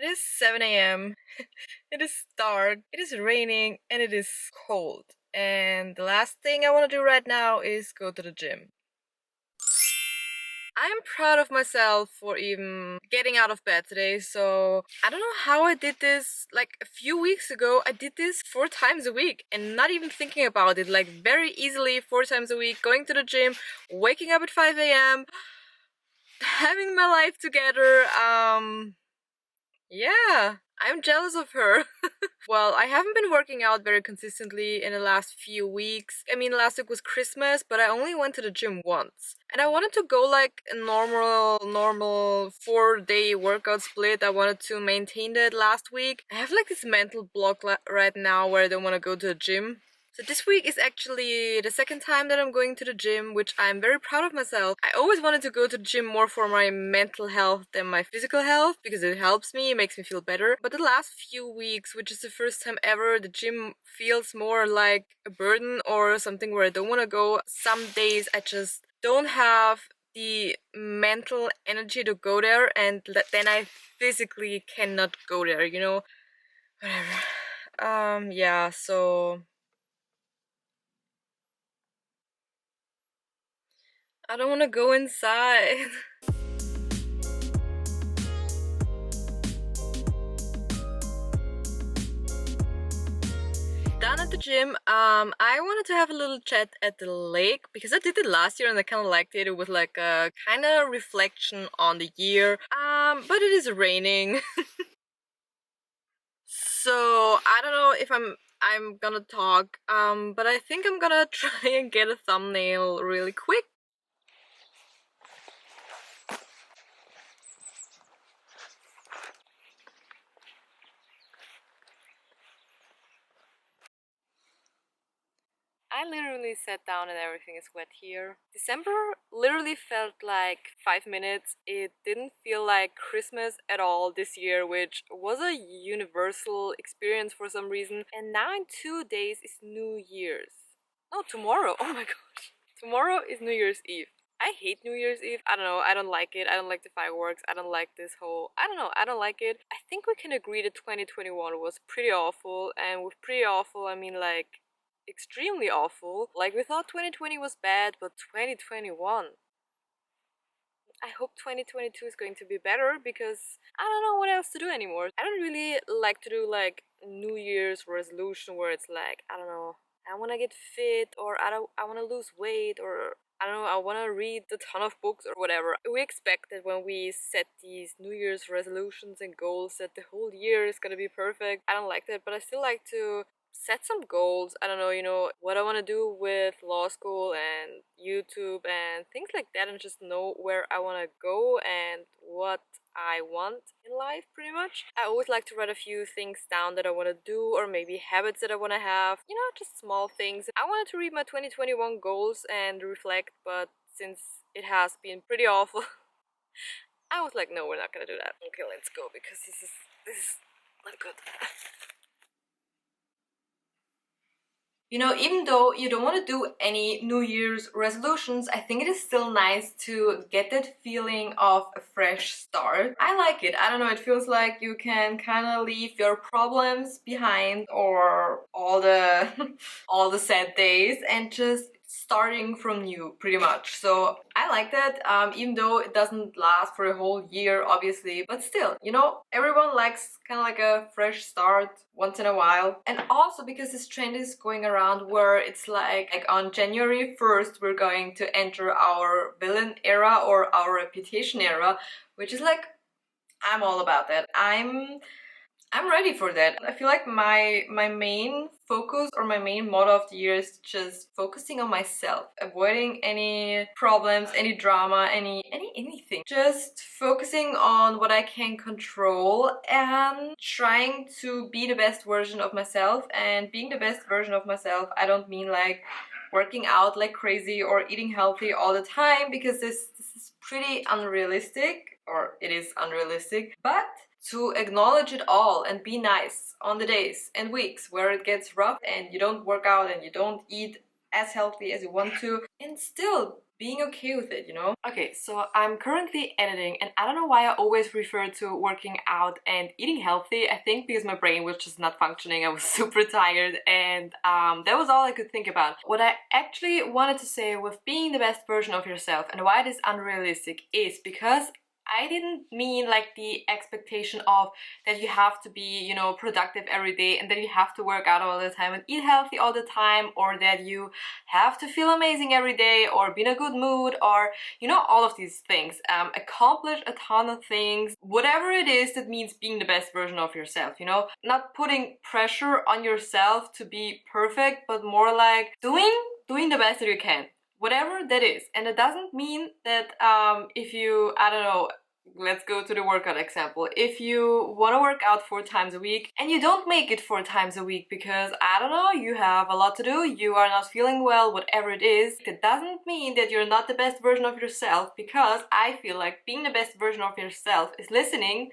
It is 7 a.m. It is dark, it is raining, and it is cold. And the last thing I want to do right now is go to the gym. I'm proud of myself for even getting out of bed today. So I don't know how I did this. Like a few weeks ago, I did this 4 times a week and not even thinking about it. Like very easily, 4 times a week, going to the gym, waking up at 5 a.m., having my life together. Yeah, I'm jealous of her. Well, I haven't been working out very consistently in the last few weeks. I mean, last week was Christmas, but I only went to the gym once. And I wanted to go like a normal 4-day workout split. I wanted to maintain that last week. I have like this mental block right now where I don't want to go to the gym. So this week is actually the second time that I'm going to the gym, which I'm very proud of myself. I always wanted to go to the gym more for my mental health than my physical health because it helps me, it makes me feel better. But the last few weeks, which is the first time ever, the gym feels more like a burden or something where I don't want to go. Some days I just don't have the mental energy to go there, and then I physically cannot go there, you know? Whatever. Yeah, so I don't want to go inside. Done at the gym. I wanted to have a little chat at the lake because I did it last year and I kind of liked it. It was like a kind of reflection on the year. But it is raining. So I don't know if I'm gonna talk. But I think I'm gonna try and get a thumbnail really quick. I literally sat down and everything is wet here. December literally felt like 5 minutes. It didn't feel like Christmas at all this year, which was a universal experience for some reason. And now in 2 days is New Year's. No, tomorrow. Oh my gosh. Tomorrow is New Year's Eve. I hate New Year's Eve. I don't know. I don't like it. I don't like the fireworks. I don't like this whole... I don't know. I don't like it. I think we can agree that 2021 was pretty awful. And with pretty awful, I mean like extremely awful. Like we thought 2020 was bad, but 2021. I hope 2022 is going to be better because I don't know what else to do anymore. I don't really like to do like New Year's resolution where it's like, I don't know, I want to get fit, or I want to lose weight, or I don't know, I want to read a ton of books or whatever. We expect that when we set these New Year's resolutions and goals that the whole year is gonna be perfect. I don't like that, but I still like to set some goals. I don't know, you know, what I want to do with law school and YouTube and things like that, and just know where I want to go and what I want in life, pretty much. I always like to write a few things down that I want to do, or maybe habits that I want to have, you know, just small things. I wanted to read my 2021 goals and reflect, but since it has been pretty awful, I was like, no, we're not gonna do that. Okay, let's go, because this is not good. You know, even though you don't want to do any New Year's resolutions, I think it is still nice to get that feeling of a fresh start. I like it. I don't know, it feels like you can kind of leave your problems behind, or all the all the sad days, and just starting from new, pretty much. So I like that, even though it doesn't last for a whole year, obviously, but still, you know, everyone likes kind of like a fresh start once in a while. And also because this trend is going around where it's like on January 1st we're going to enter our villain era or our reputation era, which is like, I'm all about that. I'm ready for that. I feel like my main focus, or my main motto of the year, is just focusing on myself, avoiding any problems, any drama, anything. Just focusing on what I can control and trying to be the best version of myself. And being the best version of myself, I don't mean like working out like crazy or eating healthy all the time, because this is pretty unrealistic, or it is unrealistic. But to acknowledge it all and be nice on the days and weeks where it gets rough and you don't work out and you don't eat as healthy as you want to, and still being okay with it, you know? Okay, so I'm currently editing, and I don't know why I always refer to working out and eating healthy. I think because my brain was just not functioning. I was super tired, and that was all I could think about. What I actually wanted to say with being the best version of yourself and why it is unrealistic is because I didn't mean like the expectation of that you have to be, you know, productive every day and that you have to work out all the time and eat healthy all the time, or that you have to feel amazing every day or be in a good mood, or, you know, all of these things. Accomplish a ton of things, whatever it is that means being the best version of yourself, you know? Not putting pressure on yourself to be perfect, but more like doing the best that you can, whatever that is. And it doesn't mean that if you, I don't know, let's go to the workout example. If you want to work out 4 times a week and you don't make it 4 times a week because, I don't know, you have a lot to do, you are not feeling well, whatever it is, that doesn't mean that you're not the best version of yourself, because I feel like being the best version of yourself is listening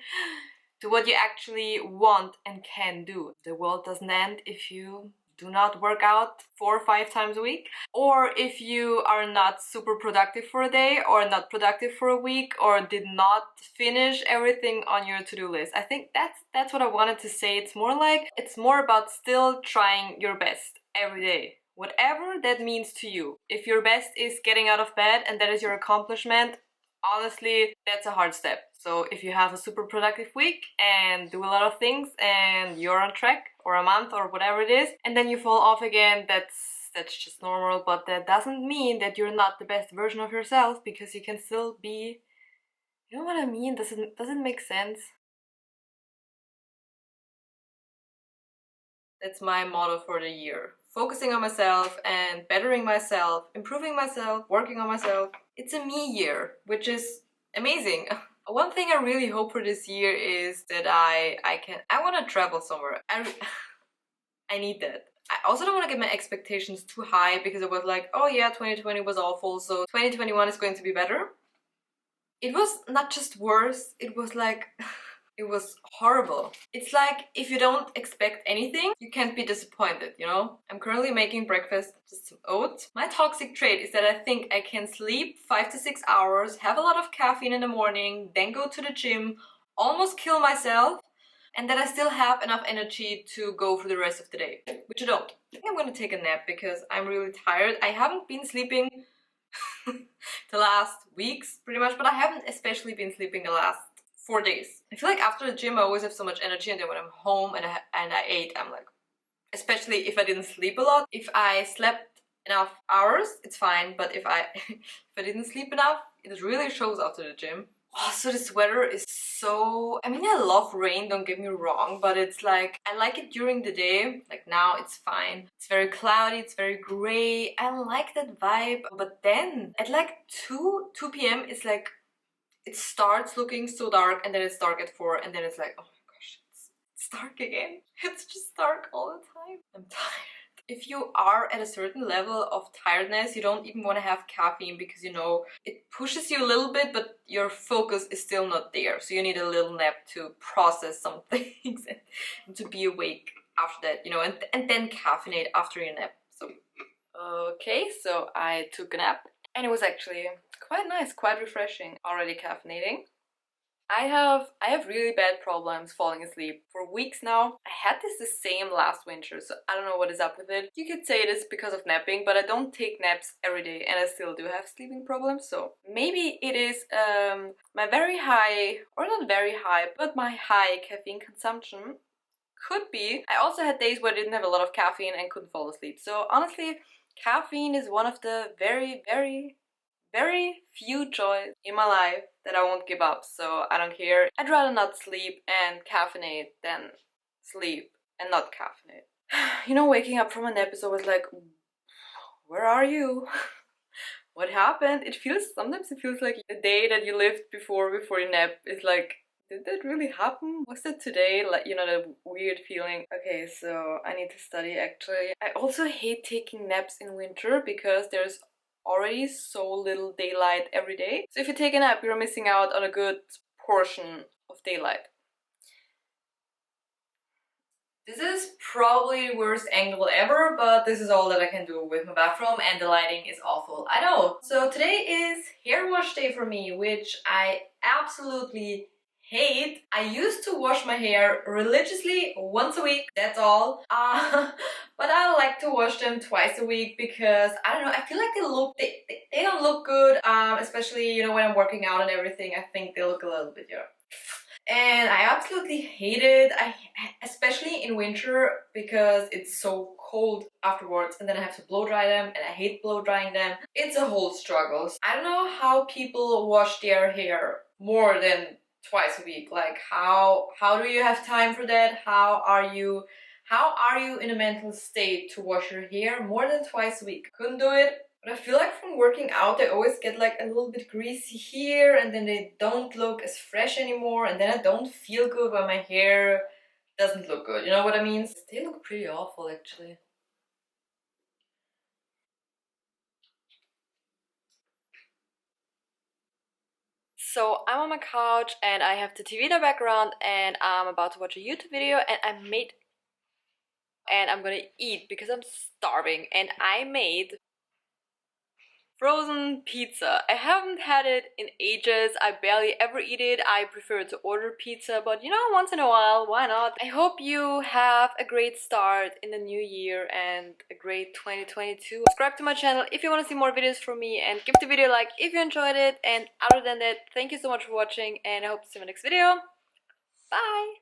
to what you actually want and can do. The world doesn't end if you do not work out 4 or 5 times a week, or if you are not super productive for a day, or not productive for a week, or did not finish everything on your to-do list. I think that's what I wanted to say. It's more about still trying your best every day, whatever that means to you. If your best is getting out of bed and that is your accomplishment, honestly, that's a hard step. So if you have a super productive week and do a lot of things and you're on track, or a month or whatever it is, and then you fall off again, that's just normal. But that doesn't mean that you're not the best version of yourself, because you can still be, you know what I mean? Does it make sense? That's my motto for the year. Focusing on myself and bettering myself, improving myself, working on myself. It's a me year, which is amazing. One thing I really hope for this year is that I want to travel somewhere. I need that. I also don't want to get my expectations too high, because it was like, oh yeah, 2020 was awful, so 2021 is going to be better. It was not just worse, it was like it was horrible. It's like if you don't expect anything, you can't be disappointed, you know? I'm currently making breakfast, just some oats. My toxic trait is that I think I can sleep 5 to 6 hours, have a lot of caffeine in the morning, then go to the gym, almost kill myself, and that I still have enough energy to go for the rest of the day, which I don't. I think I'm gonna take a nap because I'm really tired. I haven't been sleeping the last weeks pretty much, but I haven't especially been sleeping the last 4 days. I feel like after the gym I always have so much energy, and then when I'm home and I ate, I'm like, especially if I didn't sleep a lot. If I slept enough hours, it's fine, but if I didn't sleep enough, it really shows after the gym. Oh, so this weather is so... I mean, I love rain, don't get me wrong, but it's like, I like it during the day. Like now, it's fine. It's very cloudy, it's very gray. I like that vibe. But then, at like 2 p.m, it's like, it starts looking so dark, and then it's dark at 4, and then it's like, oh my gosh, it's dark again. It's just dark all the time. I'm tired. If you are at a certain level of tiredness, you don't even want to have caffeine, because you know it pushes you a little bit, but your focus is still not there. So you need a little nap to process some things and to be awake after that, you know, and then caffeinate after your nap. So okay, so I took a nap and it was actually quite nice, quite refreshing. Already caffeinating. I have really bad problems falling asleep for weeks now. I had this the same last winter, so I don't know what is up with it. You could say it is because of napping, but I don't take naps every day and I still do have sleeping problems, so maybe it is my very high, or not very high, but my high caffeine consumption. Could be. I also had days where I didn't have a lot of caffeine and couldn't fall asleep. So honestly, caffeine is one of the very, very, very few joys in my life that I won't give up, so I don't care. I'd rather not sleep and caffeinate than sleep and not caffeinate. You know, waking up from a nap is always like, where are you? What happened? Sometimes it feels like the day that you lived before you nap is like, did that really happen? Was that today? Like, you know, the weird feeling. Okay, so I need to study actually. I also hate taking naps in winter because there's already so little daylight every day. So if you take a nap, you're missing out on a good portion of daylight. This is probably the worst angle ever, but this is all that I can do with my bathroom and the lighting is awful, I know. So today is hair wash day for me, which I absolutely hate. I used to wash my hair religiously once a week, that's all. But I like to wash them twice a week because, I don't know, I feel like they don't look good, especially, you know, when I'm working out and everything. I think they look a little bit, and I absolutely hate it, especially in winter because it's so cold afterwards and then I have to blow dry them and I hate blow drying them. It's a whole struggle. I don't know how people wash their hair more than twice a week. Like how do you have time for that? How are you in a mental state to wash your hair more than twice a week? Couldn't do it. But I feel like from working out, they always get like a little bit greasy here and then they don't look as fresh anymore and then I don't feel good when my hair doesn't look good. You know what I mean? They look pretty awful actually. So I'm on my couch and I have the TV in the background and I'm about to watch a YouTube video and I'm gonna eat because I'm starving, and I made frozen pizza. I haven't had it in ages. I barely ever eat it. I prefer to order pizza, but you know, once in a while, why not? I hope you have a great start in the new year and a great 2022. Subscribe to my channel if you want to see more videos from me and give the video a like if you enjoyed it. And other than that, thank you so much for watching and I hope to see you in my next video. Bye!